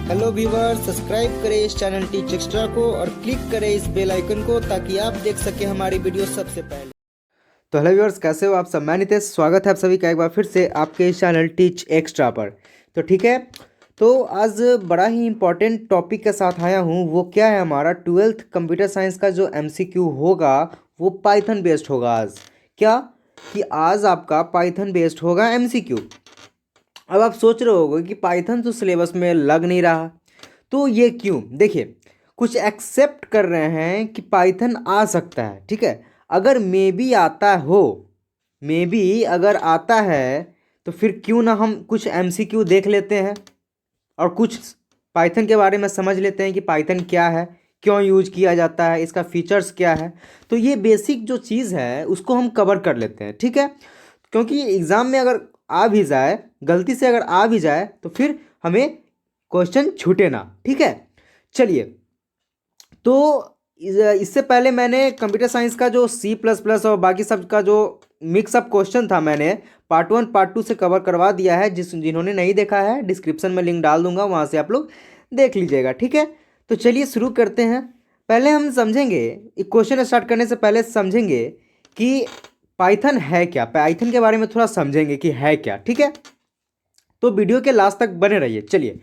Hello viewer, subscribe करें इस channel teach extra को और क्लिक करें इस बेल आइकन को ताकि आप देख सकें हमारी वीडियो सबसे पहले। तो हेलो व्यूअर्स, कैसे हो आप सब। मैं नितेश, स्वागत है आप सभी का एक बार फिर से आपके इस चैनल टीच एक्स्ट्रा पर। तो ठीक है, तो आज बड़ा ही इंपॉर्टेंट टॉपिक के साथ आया हूँ। वो क्या है, हमारा 12th कंप्यूटर साइंस का जो एमसीक्यू होगा वो पाइथन बेस्ड होगा। आज क्या कि आज आपका पाइथन बेस्ड होगा एमसीक्यू। अब आप सोच रहे होगे कि पाइथन तो सिलेबस में लग नहीं रहा, तो ये क्यों। देखिए, कुछ एक्सेप्ट कर रहे हैं कि पाइथन आ सकता है, ठीक है। अगर मे बी आता हो, मे बी अगर आता है तो फिर क्यों ना हम कुछ एमसीक्यू देख लेते हैं और कुछ पाइथन के बारे में समझ लेते हैं कि पाइथन क्या है, क्यों यूज किया जाता है, इसका फीचर्स क्या है। तो ये बेसिक जो चीज़ है उसको हम कवर कर लेते हैं, ठीक है। क्योंकि एग्ज़ाम में अगर आ भी जाए, गलती से अगर आ भी जाए तो फिर हमें क्वेश्चन छूटे ना, ठीक है। चलिए, तो इससे पहले मैंने कंप्यूटर साइंस का जो C++ और बाकी सब का जो मिक्सअप क्वेश्चन था मैंने पार्ट 1 पार्ट 2 से कवर करवा दिया है। जिन्होंने नहीं देखा है, डिस्क्रिप्शन में लिंक डाल दूंगा, वहाँ से आप लोग देख लीजिएगा, ठीक है। तो चलिए शुरू करते हैं। पहले हम समझेंगे, क्वेश्चन स्टार्ट करने से पहले समझेंगे कि पाइथन है क्या, पाइथन के बारे में थोड़ा समझेंगे कि है क्या, ठीक है। तो वीडियो के लास्ट तक बने रहिए। चलिए,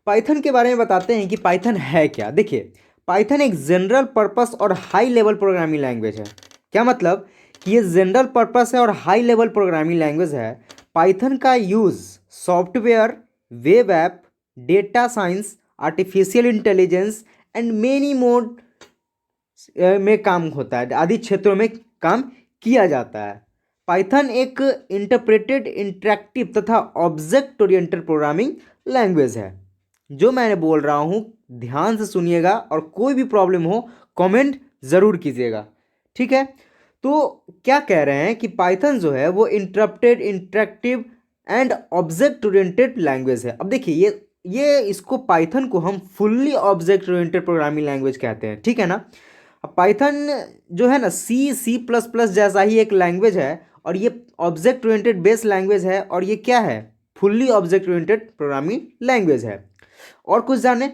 पाइथन के बारे में बताते हैं कि पाइथन है क्या। देखिए, पाइथन एक जनरल पर्पस और हाई लेवल प्रोग्रामिंग लैंग्वेज है। क्या मतलब कि ये जनरल पर्पस है और हाई लेवल प्रोग्रामिंग लैंग्वेज है। पाइथन का use software, web app, data science, artificial intelligence and many mode में काम होता है, आदि क्षेत्रों में काम किया जाता है। पाइथन एक इंटरप्रेटेड, इंटरेक्टिव तथा ऑब्जेक्ट ओरिएंटेड प्रोग्रामिंग लैंग्वेज है। जो मैंने बोल रहा हूँ ध्यान से सुनिएगा और कोई भी प्रॉब्लम हो कमेंट ज़रूर कीजिएगा, ठीक है। तो क्या कह रहे हैं कि पाइथन जो है वो interrupted, interactive and object oriented language है। अब देखिए, ये इसको पाइथन को हम fully object oriented programming language कहते हैं, ठीक है ना। अब पाइथन जो है ना C++ जैसा ही एक लैंग्वेज है और ये ऑब्जेक्ट ओरिएंटेड बेस्ड लैंग्वेज है और ये क्या है, fully object oriented programming language है। और कुछ जाने,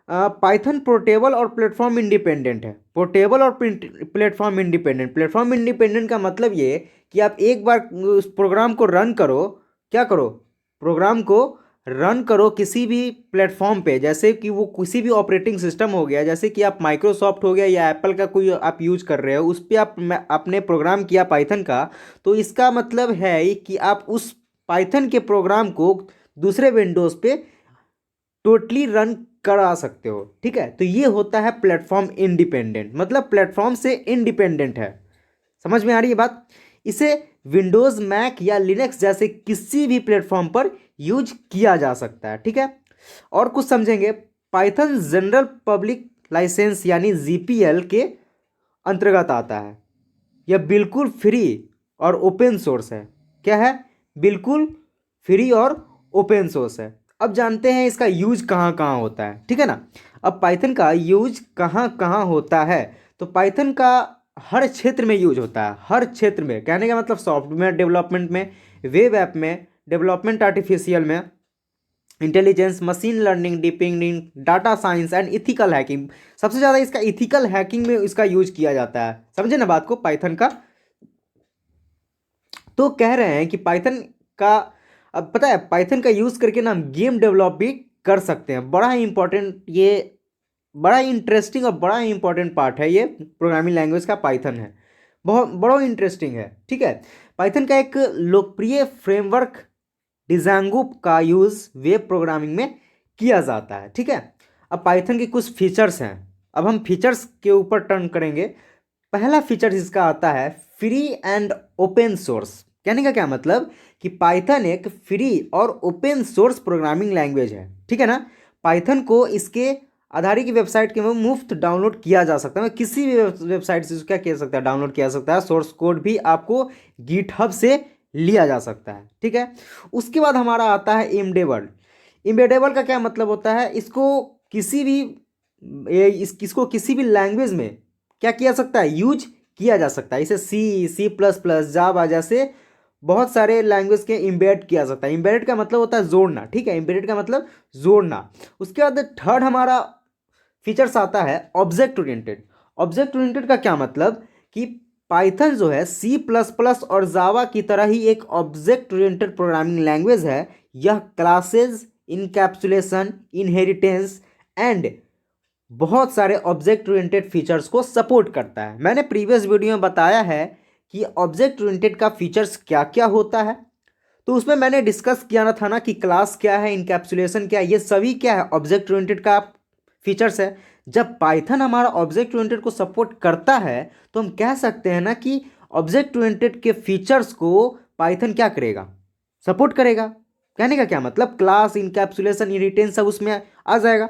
पाइथन पोर्टेबल और प्लेटफॉर्म इंडिपेंडेंट है। पोर्टेबल और प्लेटफॉर्म इंडिपेंडेंट। प्लेटफॉर्म इंडिपेंडेंट का मतलब ये कि आप एक बार उस प्रोग्राम को रन करो, क्या करो, प्रोग्राम को रन करो किसी भी प्लेटफॉर्म पे, जैसे कि वो किसी भी ऑपरेटिंग सिस्टम हो गया, जैसे कि आप माइक्रोसॉफ्ट हो गया या एप्पल का कोई आप यूज कर रहे हो, उस पर आपने प्रोग्राम किया पाइथन का, तो इसका मतलब है कि आप उस पाइथन के प्रोग्राम को दूसरे विंडोज़ पे टोटली रन करा सकते हो, ठीक है। तो ये होता है प्लेटफॉर्म इंडिपेंडेंट, मतलब प्लेटफॉर्म से इंडिपेंडेंट है। समझ में आ रही है बात। इसे विंडोज़, मैक या लिनक्स जैसे किसी भी प्लेटफॉर्म पर यूज किया जा सकता है, ठीक है। और कुछ समझेंगे। पाइथन जनरल पब्लिक लाइसेंस यानी जीपीएल के अंतर्गत आता है। यह बिल्कुल फ्री और ओपन सोर्स है। क्या है, बिल्कुल फ्री और ओपन सोर्स है। अब जानते हैं इसका यूज कहाँ कहाँ होता है, ठीक है ना। अब पाइथन का यूज कहाँ कहाँ होता है, तो पाइथन का हर क्षेत्र में यूज होता है। हर क्षेत्र में कहने का मतलब सॉफ्टवेयर डेवलपमेंट में, वेब ऐप में, डेवलपमेंट आर्टिफिशियल में intelligence, machine learning, deep learning, data science and ethical hacking. सबसे ज़्यादा इसका इथिकल हैकिंग में इसका यूज किया जाता है। समझे ना बात को, पाइथन का। तो कह रहे हैं कि पाइथन का, अब पता है पाइथन का यूज़ करके ना हम गेम डेवलप भी कर सकते हैं। बड़ा ही इंपॉर्टेंट, ये बड़ा ही इंटरेस्टिंग और बड़ा ही इंपॉर्टेंट पार्ट है ये प्रोग्रामिंग लैंग्वेज का, पाइथन है। बहुत बड़ा इंटरेस्टिंग है, ठीक है। पाइथन का एक लोकप्रिय फ्रेमवर्क डिजांगो का यूज़ वेब प्रोग्रामिंग में किया जाता है, ठीक है। अब पाइथन के कुछ फीचर्स हैं, अब हम फीचर्स के ऊपर टर्न करेंगे। पहला फीचर इसका आता है फ्री एंड ओपन सोर्स। कहने का क्या मतलब कि पाइथन एक फ्री और ओपन सोर्स प्रोग्रामिंग लैंग्वेज है, ठीक है ना। पाइथन को इसके आधारित की वेबसाइट के में मुफ्त डाउनलोड किया जा सकता है। किसी भी वेबसाइट से क्या किया सकता है, डाउनलोड किया जा सकता है। सोर्स कोड भी आपको गिटहब से लिया जा सकता है, ठीक है। उसके बाद हमारा आता है एम्बेडेबल। एम्बेडेबल का क्या मतलब होता है, इसको किसी भी इसको किसी भी लैंग्वेज में क्या किया सकता है, यूज किया जा सकता है। इसे C++, जावा जैसे बहुत सारे लैंग्वेज के इम्बेड किया जाता है। इम्बेडेड का मतलब होता है जोड़ना, ठीक है, इम्बेडेड का मतलब जोड़ना। उसके बाद थर्ड हमारा फीचर्स आता है ऑब्जेक्ट ओरिएंटेड। ऑब्जेक्ट ओरिएंटेड का क्या मतलब कि पाइथन जो है सी प्लस प्लस और जावा की तरह ही एक ऑब्जेक्ट ओरिएंटेड प्रोग्रामिंग लैंग्वेज है। यह क्लासेस, इनकैप्सुलेशन, इनहेरिटेंस एंड बहुत सारे ऑब्जेक्ट ओरिएंटेड फीचर्स को सपोर्ट करता है। मैंने प्रीवियस वीडियो में बताया है कि ऑब्जेक्ट ओरिएंटेड का फीचर्स क्या क्या होता है, तो उसमें मैंने डिस्कस किया था ना कि क्लास क्या है, इनकैप्सुलेशन क्या है, ये सभी क्या है, ऑब्जेक्ट ओरिएंटेड का फीचर्स है। जब पाइथन हमारा ऑब्जेक्ट ओरिएंटेड को सपोर्ट करता है तो हम कह सकते हैं ना कि ऑब्जेक्ट ओरिएंटेड के फीचर्स को पाइथन क्या करेगा, सपोर्ट करेगा। कहने का क्या मतलब, क्लास, इनकैप्सुलेशन, इनहेरिटेंस सब उसमें आ जाएगा,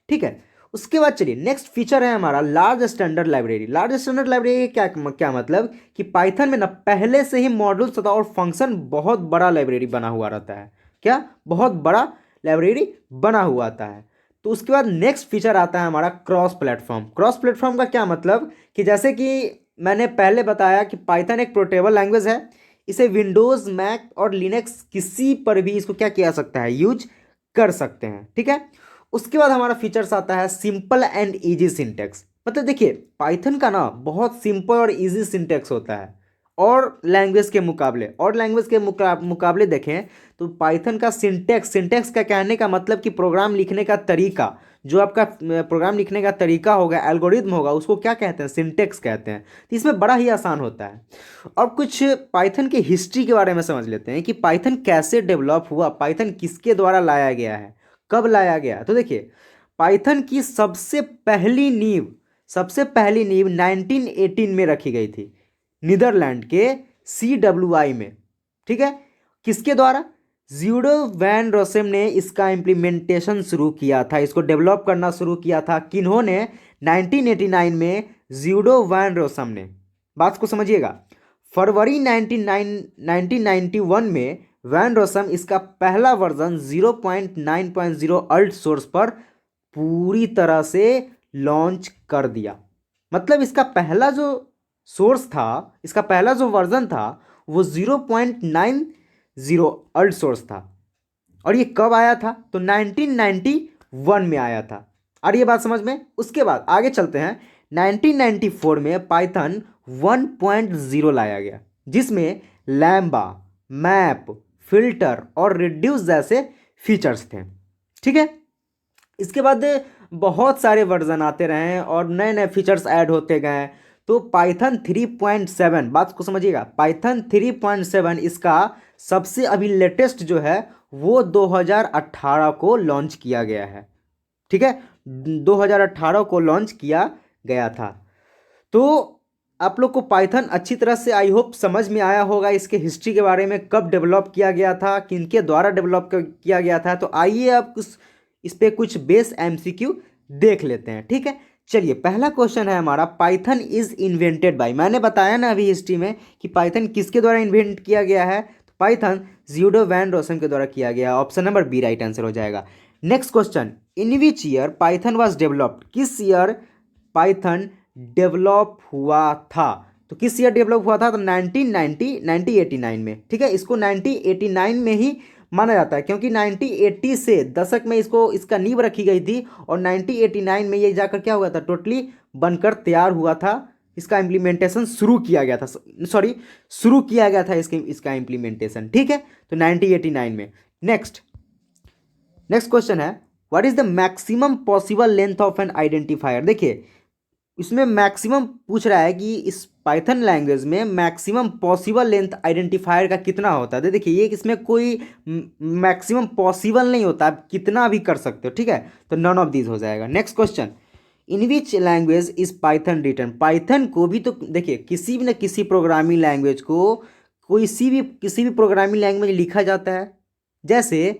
ठीक है। उसके बाद चलिए नेक्स्ट फीचर है हमारा large standard library. Large standard library क्या क्या मतलब कि पाइथन में ना पहले से ही मॉड्यूल्स तथा और फंक्शन बहुत बड़ा लाइब्रेरी बना हुआ रहता है। क्या, बहुत बड़ा लाइब्रेरी बना हुआ आता है। तो उसके बाद नेक्स्ट फीचर आता है हमारा क्रॉस प्लेटफॉर्म। क्रॉस प्लेटफॉर्म का क्या मतलब कि जैसे कि मैंने पहले बताया कि पाइथन एक पोर्टेबल लैंग्वेज है। इसे विंडोज़, मैक और लिनक्स किसी पर भी इसको क्या किया सकता है, यूज कर सकते हैं, ठीक है। उसके बाद हमारा फीचर्स आता है सिंपल एंड इजी सिंटेक्स। मतलब देखिए पाइथन का ना बहुत सिंपल और इजी सिंटेक्स होता है और लैंग्वेज के मुकाबले, मुकाबले देखें तो पाइथन का सिंटेक्स का कहने का मतलब कि प्रोग्राम लिखने का तरीका, जो आपका प्रोग्राम लिखने का तरीका होगा, एल्गोरिथम होगा, उसको क्या कहते हैं, सिंटेक्स कहते हैं। तो इसमें बड़ा ही आसान होता है। और कुछ पाइथन की हिस्ट्री के बारे में समझ लेते हैं कि पाइथन कैसे डेवलप हुआ, पाइथन किसके द्वारा लाया गया है, कब लाया गया। तो देखिए पाइथन की सबसे पहली नींव 1918 में रखी गई थी, नीदरलैंड के CWI में, ठीक है। किसके द्वारा, ज़्यूडो वैन रोसेम ने इसका इम्प्लीमेंटेशन शुरू किया था, इसको डेवलप करना शुरू किया था। किन्होंने, 1989 में ज़्यूडो वैन रोसेम ने। बात को समझिएगा, फरवरी 1991 में वैन रोसेम इसका पहला वर्जन 0.9.0 अल्ट सोर्स पर पूरी तरह से लॉन्च कर दिया। मतलब इसका पहला जो सोर्स था, इसका पहला जो वर्जन था वो 0.90 अल्ट सोर्स था। और ये कब आया था, तो 1991 में आया था। और ये बात समझ में। उसके बाद आगे चलते हैं, 1994 में पाइथन 1.0 लाया गया, जिसमें लैम्बा, मैप, फिल्टर और रिड्यूस जैसे फीचर्स थे, ठीक है। इसके बाद बहुत सारे वर्जन आते रहे और नए नए फीचर्स ऐड होते गए। तो पाइथन 3.7, बात को समझिएगा, पाइथन 3.7 इसका सबसे अभी लेटेस्ट जो है वो 2018 को लॉन्च किया गया है, ठीक है, 2018 को लॉन्च किया गया था। तो आप लोग को पाइथन अच्छी तरह से आई होप समझ में आया होगा, इसके हिस्ट्री के बारे में, कब डेवलप किया गया था, किनके द्वारा डेवलप किया गया था। तो आइए अब इस पे कुछ बेस MCQ देख लेते हैं, ठीक है। चलिए पहला क्वेश्चन है हमारा, पाइथन इज इन्वेंटेड बाय। मैंने बताया ना अभी हिस्ट्री में कि पाइथन किसके द्वारा इन्वेंट किया गया है, तो पाइथन ज़्यूडो वैन रोसेम के द्वारा किया गया। Option number B right answer हो जाएगा। Next question, in which year Python was developed. किस ईयर पाइथन डेवलप हुआ था, तो किस ईयर डेवलप हुआ था, तो 1989 में, ठीक है। इसको 1989 में ही माना जाता है क्योंकि 1980 से दशक में इसका नींव रखी गई थी और 1989 में ये जाकर क्या हुआ था, टोटली बनकर तैयार हुआ था। इसका इम्प्लीमेंटेशन शुरू किया गया था, शुरू किया गया था इसका इम्प्लीमेंटेशन, ठीक है। तो 1989 में। नेक्स्ट क्वेश्चन है, what is the maximum possible length of N identifier. देखिए इसमें मैक्सिमम पूछ रहा है कि इस पाइथन लैंग्वेज में मैक्सिमम पॉसिबल लेंथ आइडेंटिफायर का कितना होता है। देखिए ये इसमें कोई मैक्सिमम पॉसिबल नहीं होता, आप कितना भी कर सकते हो, ठीक है। तो नन ऑफ दीज हो जाएगा। Next question, in which language is Python written. Python को भी तो देखिए किसी भी न किसी प्रोग्रामिंग लैंग्वेज को किसी भी प्रोग्रामिंग लैंग्वेज लिखा जाता है। जैसे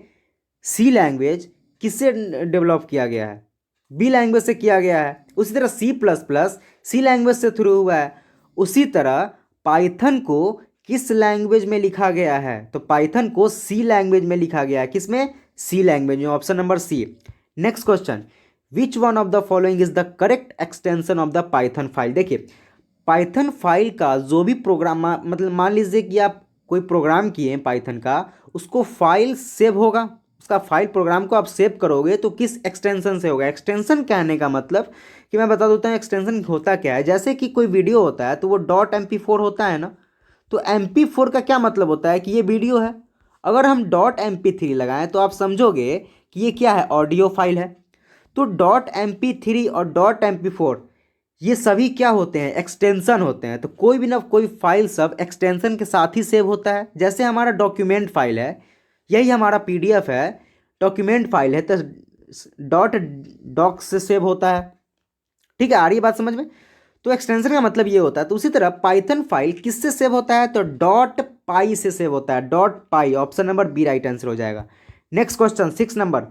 सी लैंग्वेज किससे डेवलप किया गया है, बी लैंग्वेज से किया गया है। उसी तरह C++ सी लैंग्वेज से थ्रू हुआ है। उसी तरह पाइथन को किस लैंग्वेज में लिखा गया है, तो पाइथन को सी लैंग्वेज में लिखा गया है। किसमें, सी लैंग्वेज में, option number C. Next question, which one of the following is the correct extension of the Python file. देखिए पाइथन फाइल का जो भी प्रोग्राम, मतलब मान लीजिए कि आप कोई प्रोग्राम किए हैं पाइथन का, उसको फाइल सेव होगा, उसका फाइल प्रोग्राम को आप सेव करोगे तो किस एक्सटेंशन से होगा। एक्सटेंशन कहने का मतलब कि मैं बता देता हूँ एक्सटेंशन होता क्या है। जैसे कि कोई वीडियो होता है तो वो .mp4 होता है ना, तो mp4 का क्या मतलब होता है कि ये वीडियो है। अगर हम .mp3 लगाएं तो आप समझोगे कि ये क्या है, ऑडियो फाइल है। तो .mp3 और .mp4 ये सभी क्या होते हैं, एक्सटेंशन होते हैं। तो कोई भी ना कोई फाइल सब एक्सटेंशन के साथ ही सेव होता है। जैसे हमारा डॉक्यूमेंट फाइल है, यही हमारा पीडीएफ है, डॉक्यूमेंट फाइल है, तो .doc से सेव होता है। ठीक है, आ रही है बात समझ में। तो एक्सटेंशन का मतलब ये होता है। तो उसी तरह पाइथन फाइल किससे सेव होता है, तो .py से सेव होता है, .py। Option number B right answer हो जाएगा। Next question 6 number,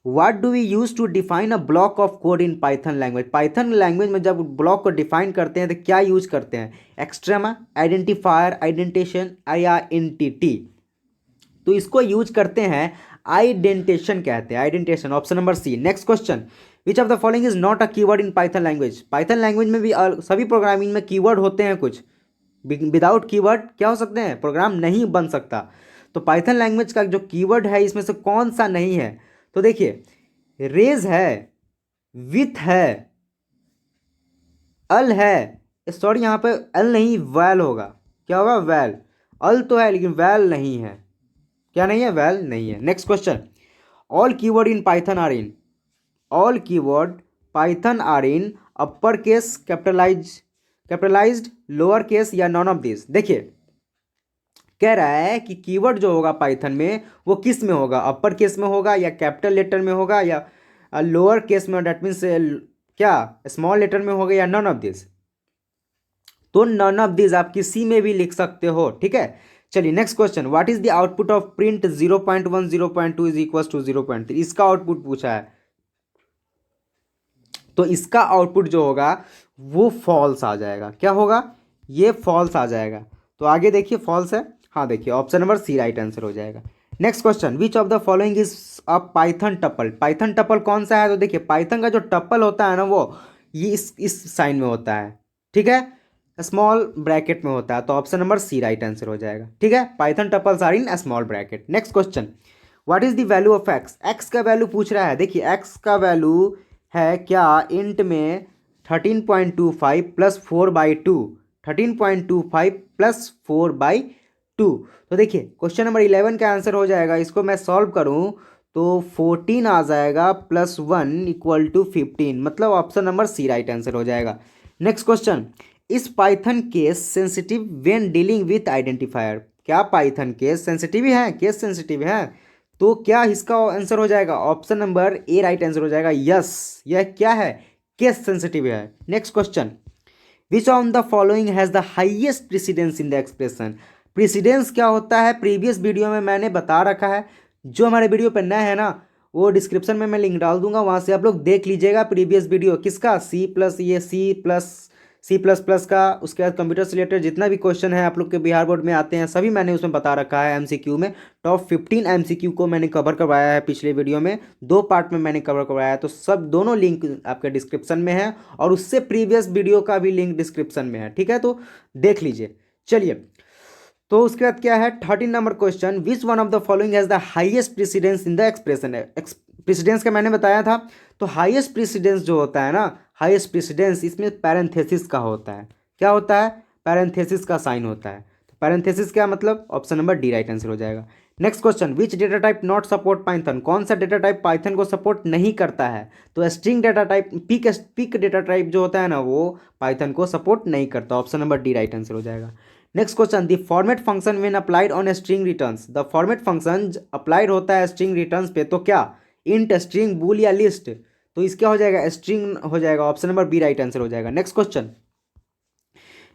what do we use to define a block of code in Python language. Python language में जब ब्लॉक को डिफाइन करते हैं तो क्या यूज करते हैं, एक्सट्रेमा, आइडेंटिफायर, आइडेंटेशन या एंटिटी। तो इसको यूज करते हैं आइडेंटेशन कहते हैं, indentation. Option number C. Next question, which of the following is not a keyword in Python language. Python language में भी सभी प्रोग्रामिंग में कीवर्ड होते हैं कुछ, विदाउट कीवर्ड क्या हो सकते हैं, प्रोग्राम नहीं बन सकता। तो पाइथन लैंग्वेज का जो कीवर्ड है इसमें से कौन सा नहीं है, तो देखिए रेज है, विथ है, अल है, सॉरी यहाँ पे अल नहीं वैल होगा, क्या होगा, वैल। अल तो है लेकिन वैल नहीं है, क्या नहीं है, वैल नहीं है। Next question, all keyword in Python are in, all keyword Python are in upper case, capitalised, lower case या नॉन ऑफ दिस। देखिए कह रहा है कि कीवर्ड जो होगा पाइथन में वो किस में होगा, अपर केस में होगा या कैपिटल लेटर में होगा या लोअर केस में, डेट मीन्स क्या स्मॉल लेटर में होगा या नॉन ऑफ दिस। तो नॉन ऑफ दिस आप किसी में भी लिख सकते हो। ठीक है, चलिए next question, what is the output of print 0.1 0.2 is equal to 0.3। इसका आउटपुट पूछा है, तो इसका आउटपुट जो होगा वो फॉल्स आ जाएगा। क्या होगा, ये फॉल्स आ जाएगा। तो आगे देखिए फॉल्स है, हाँ देखिए option number C right answer हो जाएगा। Next question, which of the following is a Python tuple. Python tuple कौन सा है, तो देखिए पाइथन का जो टपल होता है ना वो ये इस साइन में होता है। ठीक है, स्मॉल ब्रैकेट में होता है। तो option number C right answer हो जाएगा। ठीक है, Python tuples are in small bracket. Next question, what is the value of x. X का वैल्यू पूछ रहा है। देखिए एक्स का वैल्यू है क्या, इंट में 13.25 प्लस 4/2, 13.25 प्लस 4/2। तो देखिए क्वेश्चन नंबर 11 का आंसर हो जाएगा। इसको मैं सॉल्व करूं तो 14 आ जाएगा प्लस 1 इक्वल टू 15, मतलब option number C right answer हो जाएगा। Next question, is Python case sensitive when dealing with identifier. क्या पाइथन केस सेंसिटिव है, केस सेंसिटिव है, तो क्या इसका आंसर हो जाएगा, option number A right answer हो जाएगा। यस, यह क्या है, केस सेंसिटिव है। Next question, which on the following has the highest precedence in the expression. Precedence क्या होता है, प्रीवियस वीडियो में मैंने बता रखा है। जो हमारे वीडियो पर नया है ना वो डिस्क्रिप्शन में मैं लिंक डाल दूंगा, वहां से आप लोग देख लीजिएगा प्रीवियस वीडियो किसका, सी प्लस का। उसके बाद कंप्यूटर से रिलेटेड जितना भी क्वेश्चन है आप लोग के बिहार बोर्ड में आते हैं सभी मैंने उसमें बता रखा है। एमसीक्यू में टॉप 15 एमसीक्यू को मैंने कवर करवाया है पिछले वीडियो में, 2 पार्ट में मैंने कवर करवाया है। तो सब दोनों लिंक आपके डिस्क्रिप्शन में है और उससे प्रीवियस वीडियो का भी लिंक डिस्क्रिप्शन में है। ठीक है, तो देख लीजिए। चलिए, तो उसके बाद क्या है 13 number question, which one of the following has the highest precedence in the expression. Precedence का मैंने बताया था। तो हाईएस्ट प्रेसिडेंस जो होता है ना, हाईएस्ट प्रेसिडेंस इसमें पैरेंथेसिस का होता है। क्या होता है, पैरेंथेसिस का साइन होता है। तो पैरेंथेसिस क्या मतलब, option number D right answer हो जाएगा। Next question, which data type not support Python. कौन सा डेटा टाइप पाइथन को सपोर्ट नहीं करता है, तो string data type, pick data type जो होता है ना वो पाइथन को सपोर्ट नहीं करता। Option number D right answer हो जाएगा। Next question, the format function when applied on string returns. The format function applied होता है स्ट्रिंग रिटर्न्स पे, तो क्या इंट, स्ट्रिंग, बूल या लिस्ट। तो इसका हो जाएगा स्ट्रिंग हो जाएगा। Option number B right answer हो जाएगा। Next question,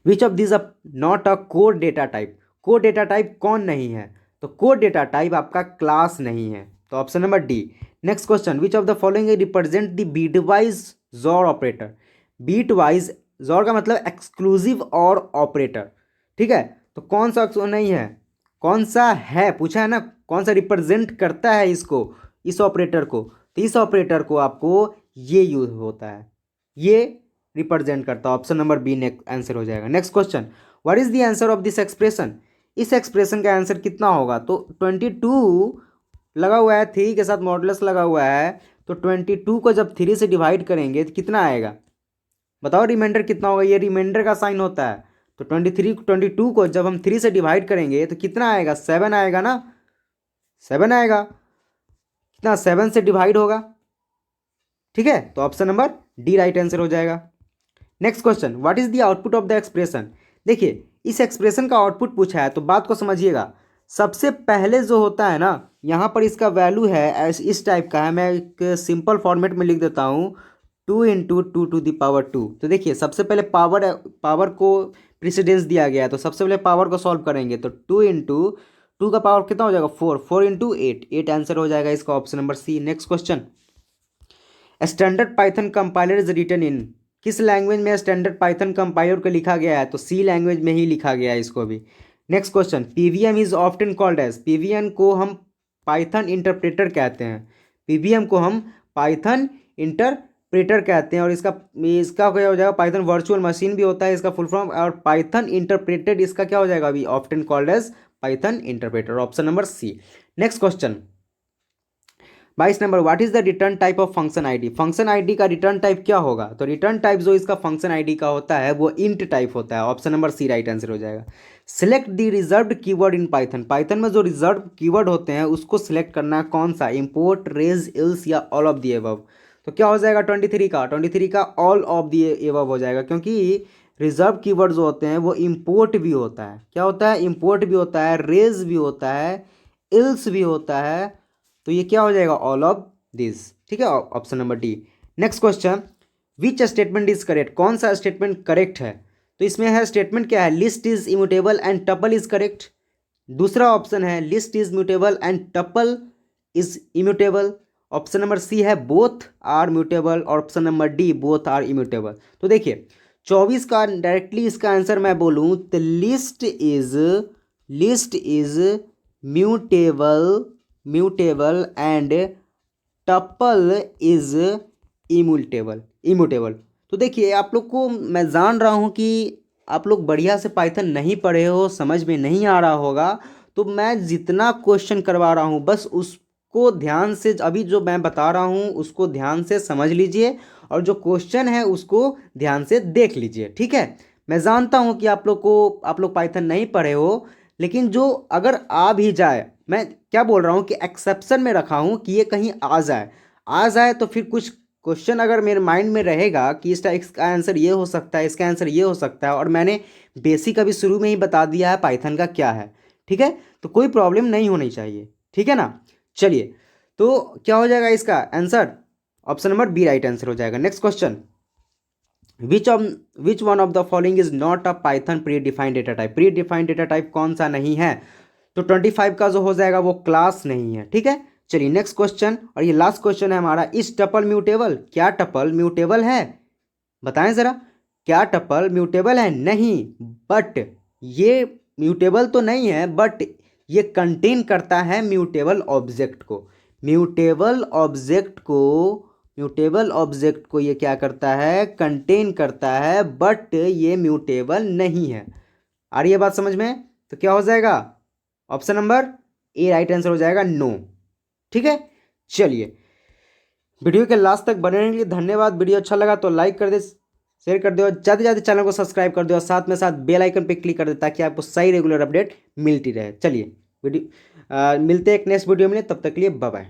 which of this not a code data type. Code data type कौन नहीं है, तो कोड डेटा टाइप आपका क्लास नहीं है। तो option number D. Next question, which of the following represent the bitwise XOR operator. Bitwise XOR का मतलब एक्सक्लूसिव और ऑपरेटर। ठीक है, तो कौन सा नहीं है, कौन सा है पूछा है ना, कौन सा रिप्रेजेंट करता है इसको, इस ऑपरेटर को। तो इस ऑपरेटर को आपको ये यूज होता है, ये रिप्रेजेंट करता है। Option number B next answer हो जाएगा। Next question, what is the answer of this expression. इस एक्सप्रेशन का आंसर कितना होगा? तो 22 लगा हुआ है, 3 के साथ मॉडुलस लगा हुआ है, तो 22 को जब 3 से डिवाइड करेंगे तो कितना आएगा? बताओ रिमाइंडर कितना होगा? ये रिमाइंडर का साइन होता है। तो 22 को जब हम 3 से डिवाइड करेंगे तो कितना आएगा? 7 आएगा ना, 7 आएगा। कितना? 7 से डिवाइड होगा। ठीक है, तो option number D right answer हो जाएगा। Next question, what is the output of the expression? देखिए, इस एक्सप्रेशन का आउटपुट पूछा है तो बात को समझिएगा। सबसे पहले जो होता है ना, यहाँ पर इसका वैल्यू है इस टाइप का है, मैं एक सिंपल फॉर्मेट में लिख देता हूँ, 2 इंटू 2 तो देखिए, सबसे पहले पावर को प्रेसिडेंस दिया गया है, तो सबसे पहले पावर को सॉल्व करेंगे, तो 2 इंटू 2 का पावर कितना हो जाएगा? 4 इंटू 8 आंसर हो जाएगा इसका, option number C. Next question, standard Python compiler is written in? किस लैंग्वेज में स्टैंडर्ड पाइथन कंपाइलर को लिखा गया है? तो सी लैंग्वेज में ही लिखा गया है इसको भी। Next question, PVM is often called as? PVM को हम पाइथन इंटरप्रेटर कहते हैं, पीवीएम को हम पाइथन इंटरप्रेटर कहते हैं, और इसका क्या हो जाएगा? पाइथन वर्चुअल मशीन भी होता है इसका फुल फॉर्म, और पाइथन इंटरप्रेटेड इसका क्या हो जाएगा अभी? Often called as Python interpreter, option number C. Next question 22 number, what is the return type of function ID? Function ID का रिटर्न टाइप क्या होगा? तो रिटर्न टाइप जो इसका फंक्शन आईडी का होता है वो इंट टाइप होता है, option number C right answer हो जाएगा। Select the reserved keyword in Python? Python में जो रिजर्व कीवर्ड होते हैं उसको सिलेक्ट करना है, कौन सा? इंपोर्ट, रेज, इल्स या ऑल ऑफ द अबव? तो क्या हो जाएगा 23 का ऑल ऑफ द अबव हो जाएगा, क्योंकि रिजर्व कीवर्ड जो होते हैं वो इंपोर्ट भी होता है। क्या होता है? इंपोर्ट भी होता है, रेज भी होता है, इल्स भी होता है, तो ये क्या हो जाएगा? All of this. ठीक है, option number D. Next question, which statement is correct? कौन सा स्टेटमेंट करेक्ट है? तो इसमें है स्टेटमेंट क्या है? List is immutable and tuple is correct. दूसरा ऑप्शन है list is mutable and tuple is immutable. Option number C है बोथ आर म्यूटेबल, और option number D both are immutable. तो देखिए 24 का डायरेक्टली इसका आंसर मैं बोलूँ तो list is mutable and tuple is immutable. तो देखिए, आप लोग को मैं जान रहा हूँ कि आप लोग बढ़िया से पाइथन नहीं पढ़े हो, समझ में नहीं आ रहा होगा, तो मैं जितना क्वेश्चन करवा रहा हूँ बस उसको ध्यान से, अभी जो मैं बता रहा हूँ उसको ध्यान से समझ लीजिए, और जो क्वेश्चन है उसको ध्यान से देख लीजिए। ठीक है, मैं जानता हूँ कि आप लोग पाइथन नहीं पढ़े हो, लेकिन जो अगर आ भी जाए, मैं क्या बोल रहा हूँ कि एक्सेप्शन में रखा हूँ कि ये कहीं आ जाए तो फिर कुछ क्वेश्चन अगर मेरे माइंड में रहेगा कि इसका आंसर ये हो सकता है, इसका आंसर ये हो सकता है, और मैंने बेसिक अभी शुरू में ही बता दिया है पाइथन का क्या है। ठीक है, तो कोई प्रॉब्लम नहीं होनी चाहिए। ठीक है ना, चलिए, तो क्या हो जाएगा इसका answer? Option number B right answer हो जाएगा। Next question, which one of the following is not a Python predefined data type? Predefined data type कौन सा नहीं है? तो 25 का जो हो जाएगा वो क्लास नहीं है। ठीक है, चलिए नेक्स्ट क्वेश्चन, और ये लास्ट क्वेश्चन है हमारा, इस टपल म्यूटेबल? क्या टपल म्यूटेबल है? बताएं जरा, क्या टपल म्यूटेबल है? नहीं, बट ये म्यूटेबल तो नहीं है, बट ये कंटेन करता है म्यूटेबल ऑब्जेक्ट को। म्यूटेबल ऑब्जेक्ट को ये क्या करता है? कंटेन करता है, बट ये म्यूटेबल नहीं है। आ रही है बात समझ में? तो क्या हो जाएगा? Option number A right answer हो जाएगा, नो। ठीक है, चलिए, वीडियो के लास्ट तक बने रहने के लिए धन्यवाद। वीडियो अच्छा लगा तो लाइक कर दे, शेयर कर दो, और ज़्यादा से ज़्यादा चैनल को सब्सक्राइब कर दो, और साथ में साथ बेल आइकन पे क्लिक कर दे ताकि आपको सही रेगुलर अपडेट मिलती रहे। चलिए मिलते हैं एक नेक्स्ट वीडियो में, तब तक के लिए बाय बाय।